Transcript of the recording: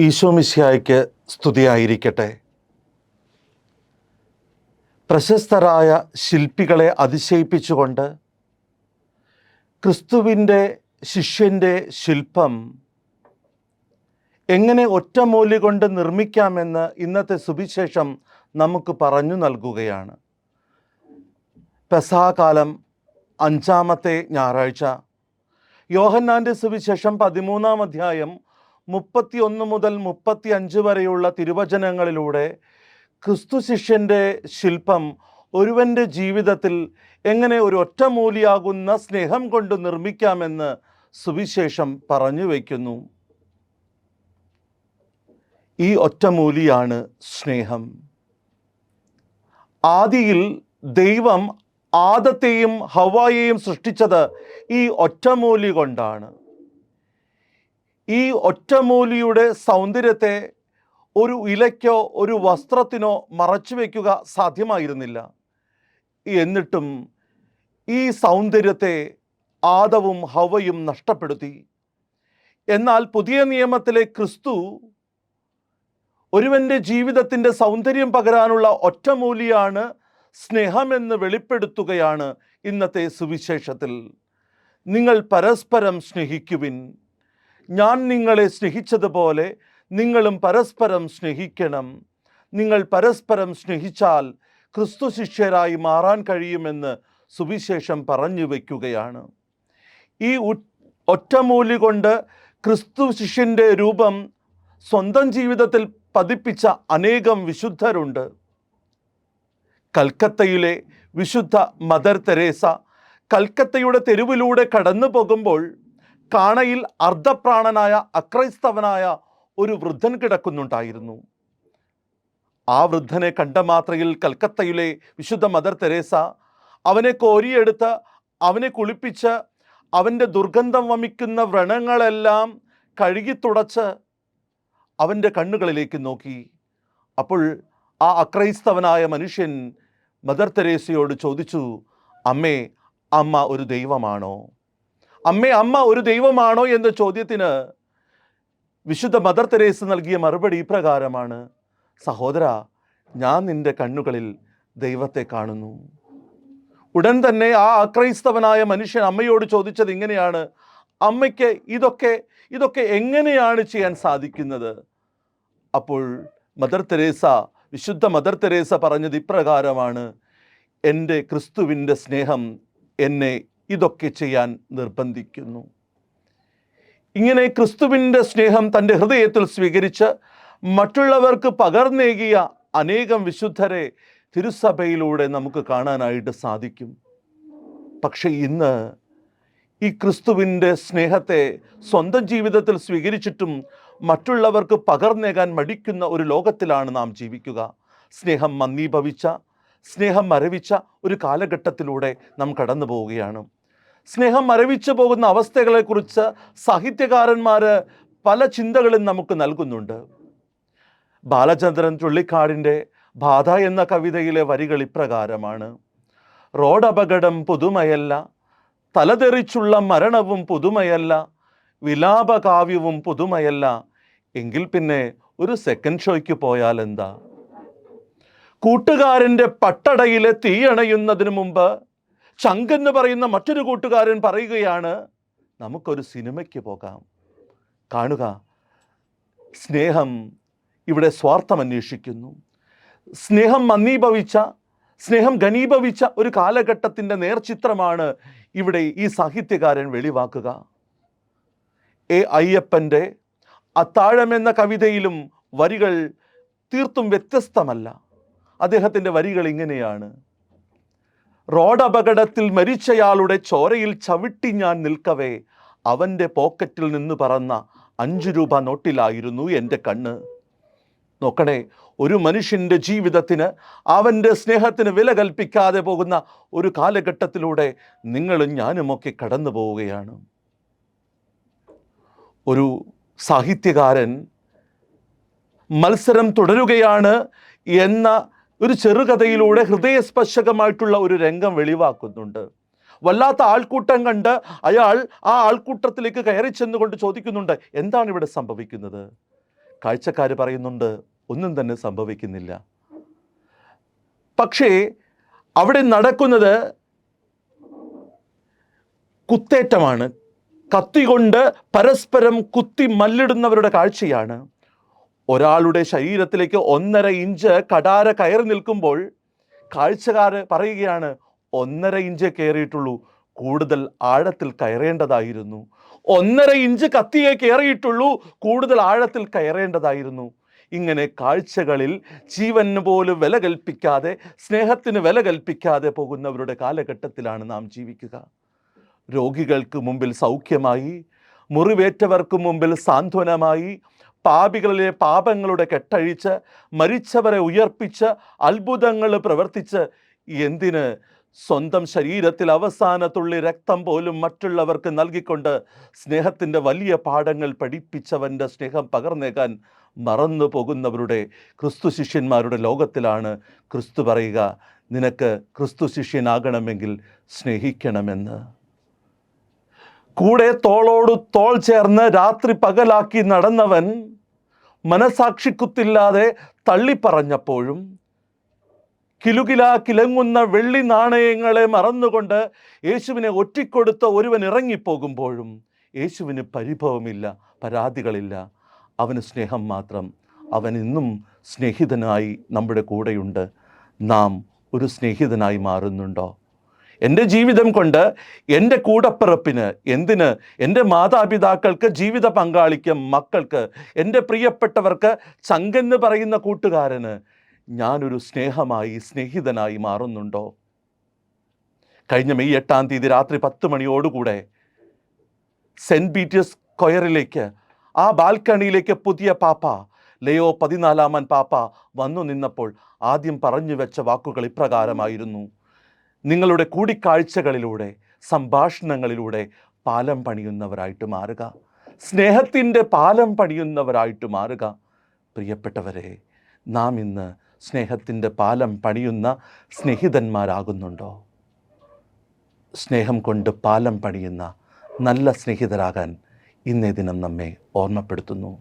ഈശോ മിശിഹായ്ക്ക് സ്തുതിയായിരിക്കട്ടെ. പ്രശസ്തരായ ശില്പികളെ അതിശയിപ്പിച്ചുകൊണ്ട് ക്രിസ്തുവിൻ്റെ ശിഷ്യൻ്റെ ശില്പം എങ്ങനെ ഒറ്റമൂലി കൊണ്ട് നിർമ്മിക്കാമെന്ന് ഇന്നത്തെ സുവിശേഷം നമുക്ക് പറഞ്ഞു നൽകുകയാണ്. പെസഹാകാലം 5-ാമത്തെ ഞായറാഴ്ച യോഹന്നാൻ്റെ സുവിശേഷം 13-ാം അധ്യായം 31 മുതൽ 35 വരെയുള്ള തിരുവചനങ്ങളിലൂടെ ക്രിസ്തു ശിഷ്യൻ്റെ ശില്പം ഒരുവൻ്റെ ജീവിതത്തിൽ എങ്ങനെ ഒരു ഒറ്റമൂലിയാകുന്ന സ്നേഹം കൊണ്ട് നിർമ്മിക്കാമെന്ന് സുവിശേഷം പറഞ്ഞു വയ്ക്കുന്നു. ഈ ഒറ്റമൂലിയാണ് സ്നേഹം. ആദിയിൽ ദൈവം ആദത്തെയും ഹവ്വായെയും സൃഷ്ടിച്ചത് ഈ ഒറ്റമൂലി കൊണ്ടാണ്. ഈ ഒറ്റമൂലിയുടെ സൗന്ദര്യത്തെ ഒരു ഇലയ്ക്കോ ഒരു വസ്ത്രത്തിനോ മറച്ചു വയ്ക്കുക സാധ്യമായിരുന്നില്ല. എന്നിട്ടും ഈ സൗന്ദര്യത്തെ ആദവും ഹവ്വയും നഷ്ടപ്പെടുത്തി. എന്നാൽ പുതിയ നിയമത്തിലെ ക്രിസ്തു ഒരുവൻ്റെ ജീവിതത്തിൻ്റെ സൗന്ദര്യം പകരാനുള്ള ഒറ്റമൂലിയാണ് സ്നേഹമെന്ന് വെളിപ്പെടുത്തുകയാണ് ഇന്നത്തെ സുവിശേഷത്തിൽ. നിങ്ങൾ പരസ്പരം സ്നേഹിക്കുവിൻ, ഞാൻ നിങ്ങളെ സ്നേഹിച്ചതുപോലെ നിങ്ങളും പരസ്പരം സ്നേഹിക്കണം. നിങ്ങൾ പരസ്പരം സ്നേഹിച്ചാൽ ക്രിസ്തു ശിഷ്യരായി മാറാൻ കഴിയുമെന്ന് സുവിശേഷം പറഞ്ഞു വയ്ക്കുകയാണ്. ഈ ഒറ്റമൂലി കൊണ്ട് ക്രിസ്തു ശിഷ്യൻ്റെ രൂപം സ്വന്തം ജീവിതത്തിൽ പതിപ്പിച്ച അനേകം വിശുദ്ധരുണ്ട്. കൽക്കത്തയിലെ വിശുദ്ധ മദർ തെരേസ കൽക്കത്തയുടെ തെരുവിലൂടെ കടന്നു പോകുമ്പോൾ കാണയിൽ അർദ്ധപ്രാണനായ അക്രൈസ്തവനായ ഒരു വൃദ്ധൻ കിടക്കുന്നുണ്ടായിരുന്നു. ആ വൃദ്ധനെ കണ്ട മാത്രയിൽ കൽക്കത്തയിലെ വിശുദ്ധ മദർ തെരേസ അവനെ കോരിയെടുത്ത് അവനെ കുളിപ്പിച്ച് അവൻ്റെ ദുർഗന്ധം വമിക്കുന്ന വ്രണങ്ങളെല്ലാം കഴുകി തുടച്ച് അവൻ്റെ കണ്ണുകളിലേക്ക് നോക്കി. അപ്പോൾ ആ അക്രൈസ്തവനായ മനുഷ്യൻ മദർ തെരേസയോട് ചോദിച്ചു, അമ്മേ, അമ്മ ഒരു ദൈവമാണോ? അമ്മ ഒരു ദൈവമാണോ എന്ന ചോദ്യത്തിന് വിശുദ്ധ മദർ തെരേസ നൽകിയ മറുപടി ഇപ്രകാരമാണ്: സഹോദര, ഞാൻ നിന്റെ കണ്ണുകളിൽ ദൈവത്തെ കാണുന്നു. ഉടൻ തന്നെ ആ അക്രൈസ്തവനായ മനുഷ്യൻ അമ്മയോട് ചോദിച്ചത് ഇങ്ങനെയാണ്: അമ്മയ്ക്ക് ഇതൊക്കെ എങ്ങനെയാണ് ചെയ്യാൻ സാധിക്കുന്നത്? അപ്പോൾ വിശുദ്ധ മദർ തെരേസ പറഞ്ഞത് ഇപ്രകാരമാണ്: എൻ്റെ ക്രിസ്തുവിൻ്റെ സ്നേഹം എന്നെ ഇതൊക്കെ ചെയ്യാൻ നിർബന്ധിക്കുന്നു. ഇങ്ങനെ ക്രിസ്തുവിൻ്റെ സ്നേഹം തൻ്റെ ഹൃദയത്തിൽ സ്വീകരിച്ച് മറ്റുള്ളവർക്ക് പകർന്നേകിയ അനേകം വിശുദ്ധരെ തിരുസഭയിലൂടെ നമുക്ക് കാണാനായിട്ട് സാധിക്കും. പക്ഷെ ഇന്ന് ഈ ക്രിസ്തുവിൻ്റെ സ്നേഹത്തെ സ്വന്തം ജീവിതത്തിൽ സ്വീകരിച്ചിട്ടും മറ്റുള്ളവർക്ക് പകർന്നേകാൻ മടിക്കുന്ന ഒരു ലോകത്തിലാണ് നാം ജീവിക്കുക. സ്നേഹം മന്ദീഭവിച്ച, സ്നേഹം മരവിച്ച ഒരു കാലഘട്ടത്തിലൂടെ നാം കടന്നു പോവുകയാണ്. സ്നേഹം മരവിച്ചു പോകുന്ന അവസ്ഥകളെക്കുറിച്ച് സാഹിത്യകാരന്മാർ പല ചിന്തകളും നമുക്ക് നൽകുന്നുണ്ട്. ബാലചന്ദ്രൻ ചുള്ളിക്കാടിൻ്റെ ബാധ എന്ന കവിതയിലെ വരികൾ ഇപ്രകാരമാണ്: റോഡപകടം പുതുമയല്ല, തലതെറിച്ചുള്ള മരണവും പുതുമയല്ല, വിലാപകാവ്യവും പുതുമയല്ല, എങ്കിൽ പിന്നെ ഒരു സെക്കൻഡ് ഷോയ്ക്ക് പോയാൽ എന്താ? കൂട്ടുകാരൻ്റെ പട്ടടയിലെ തീയണയുന്നതിന് മുമ്പ് ചങ്കെന്ന് പറയുന്ന മറ്റൊരു കൂട്ടുകാരൻ പറയുകയാണ്, നമുക്കൊരു സിനിമയ്ക്ക് പോകാം. കാണുക, സ്നേഹം ഇവിടെ സ്വാർത്ഥം അന്വേഷിക്കുന്നു. സ്നേഹം മന്ദീഭവിച്ച, സ്നേഹം ഘനീഭവിച്ച ഒരു കാലഘട്ടത്തിൻ്റെ നേർചിത്രമാണ് ഇവിടെ ഈ സാഹിത്യകാരൻ വെളിവാക്കുക. അയ്യപ്പൻ്റെ അത്താഴം എന്ന കവിതയിലും വരികൾ തീർത്തും വ്യത്യസ്തമല്ല. അദ്ദേഹത്തിൻ്റെ വരികൾ ഇങ്ങനെയാണ്: റോഡപകടത്തിൽ മരിച്ചയാളുടെ ചോരയിൽ ചവിട്ടി ഞാൻ നിൽക്കവേ അവൻ്റെ പോക്കറ്റിൽ നിന്ന് പറന്ന 5 രൂപ നോട്ടിലായിരുന്നു എൻ്റെ കണ്ണ്. നോക്കണേ, ഒരു മനുഷ്യൻ്റെ ജീവിതത്തിന്, അവൻ്റെ സ്നേഹത്തിന് വില കൽപ്പിക്കാതെ പോകുന്ന ഒരു കാലഘട്ടത്തിലൂടെ നിങ്ങളും ഞാനുമൊക്കെ കടന്നു പോവുകയാണ്. ഒരു സാഹിത്യകാരൻ മത്സരം തുടരുകയാണ് എന്ന ഒരു ചെറുകഥയിലൂടെ ഹൃദയസ്പർശകമായിട്ടുള്ള ഒരു രംഗം വെളിവാക്കുന്നുണ്ട്. വല്ലാത്ത ആൾക്കൂട്ടം കണ്ട് അയാൾ ആ ആൾക്കൂട്ടത്തിലേക്ക് കയറി ചെന്നുകൊണ്ട് ചോദിക്കുന്നുണ്ട്, എന്താണ് ഇവിടെ സംഭവിക്കുന്നത്? കാഴ്ചക്കാർ പറയുന്നുണ്ട് ഒന്നും തന്നെ സംഭവിക്കുന്നില്ല. പക്ഷേ അവിടെ നടക്കുന്നത് കുത്തേറ്റമാണ്. കത്തി കൊണ്ട് പരസ്പരം കുത്തി മല്ലിടുന്നവരുടെ കാഴ്ചയാണ്. ഒരാളുടെ ശരീരത്തിലേക്ക് 1.5 ഇഞ്ച് കടാര കയറി നിൽക്കുമ്പോൾ കാഴ്ചക്കാർ പറയുകയാണ്, 1.5 ഇഞ്ച് കയറിയിട്ടുള്ളൂ, കൂടുതൽ ആഴത്തിൽ കയറേണ്ടതായിരുന്നു. 1.5 ഇഞ്ച് കത്തിയെ കയറിയിട്ടുള്ളൂ, കൂടുതൽ ആഴത്തിൽ കയറേണ്ടതായിരുന്നു. ഇങ്ങനെ കാഴ്ചകളിൽ ജീവന് പോലും വില കൽപ്പിക്കാതെ, സ്നേഹത്തിന് വില കൽപ്പിക്കാതെ പോകുന്നവരുടെ കാലഘട്ടത്തിലാണ് നാം ജീവിക്കുക. രോഗികൾക്ക് മുമ്പിൽ സൗഖ്യമായി, മുറിവേറ്റവർക്ക് മുമ്പിൽ സാന്ത്വനമായി, പാപികളിലെ പാപങ്ങളുടെ കെട്ടഴിച്ച്, മരിച്ചവരെ ഉയർപ്പിച്ച്, അത്ഭുതങ്ങൾ പ്രവർത്തിച്ച്, എന്തിന് സ്വന്തം ശരീരത്തിൽ അവസാനത്തുള്ളി രക്തം പോലും മറ്റുള്ളവർക്ക് നൽകിക്കൊണ്ട് സ്നേഹത്തിൻ്റെ വലിയ പാഠങ്ങൾ പഠിപ്പിച്ചവൻ്റെ സ്നേഹം പകർന്നേക്കാൻ മറന്നു പോകുന്നവരുടെ ക്രിസ്തു ശിഷ്യന്മാരുടെ ലോകത്തിലാണ് ക്രിസ്തു പറയുക, നിനക്ക് ക്രിസ്തു ശിഷ്യനാകണമെങ്കിൽ സ്നേഹിക്കണമെന്ന്. കൂടെ തോളോട് തോൾ ചേർന്ന് രാത്രി പകലാക്കി നടന്നവൻ മനസാക്ഷിക്കുത്തില്ലാതെ തള്ളിപ്പറഞ്ഞപ്പോഴും, കിലുകിലാ വെള്ളി നാണയങ്ങളെ മറന്നുകൊണ്ട് യേശുവിനെ ഒറ്റിക്കൊടുത്ത ഒരുവൻ ഇറങ്ങിപ്പോകുമ്പോഴും യേശുവിന് പരിഭവമില്ല, പരാതികളില്ല. അവന് സ്നേഹം മാത്രം. അവൻ ഇന്നും സ്നേഹിതനായി നമ്മുടെ കൂടെയുണ്ട്. നാം ഒരു സ്നേഹിതനായി മാറുന്നുണ്ടോ? എൻ്റെ ജീവിതം കൊണ്ട് എൻ്റെ കൂടപ്പിറപ്പിന്, എന്തിന് എൻ്റെ മാതാപിതാക്കൾക്ക്, ജീവിത പങ്കാളിക്ക്, മക്കൾക്ക്, എൻ്റെ പ്രിയപ്പെട്ടവർക്ക്, ചങ്കെന്ന് പറയുന്ന കൂട്ടുകാരന് ഞാനൊരു സ്നേഹമായി, സ്നേഹിതനായി മാറുന്നുണ്ടോ? കഴിഞ്ഞ മെയ് 8-ാം തീയതി രാത്രി 10 മണിയോടുകൂടെ സെൻറ്റ് പീറ്റേഴ്സ് സ്ക്വയറിലേക്ക്, ആ ബാൽക്കണിയിലേക്ക് പുതിയ പാപ്പ ലയോ 14 പാപ്പ വന്നു നിന്നപ്പോൾ ആദ്യം പറഞ്ഞു വെച്ച വാക്കുകൾ ഇപ്രകാരമായിരുന്നു: നിങ്ങളുടെ കൂടിക്കാഴ്ചകളിലൂടെ, സംഭാഷണങ്ങളിലൂടെ പാലം പണിയുന്നവരായിട്ട് മാറുക, സ്നേഹത്തിൻ്റെ പാലം പണിയുന്നവരായിട്ട് മാറുക. പ്രിയപ്പെട്ടവരെ, നാം ഇന്ന് സ്നേഹത്തിൻ്റെ പാലം പണിയുന്ന സ്നേഹിതന്മാരാകുന്നുണ്ടോ? സ്നേഹം കൊണ്ട് പാലം പണിയുന്ന നല്ല സ്നേഹിതരാകാൻ ഇന്നേ ദിനം നമ്മെ ഓർമ്മപ്പെടുത്തുന്നു.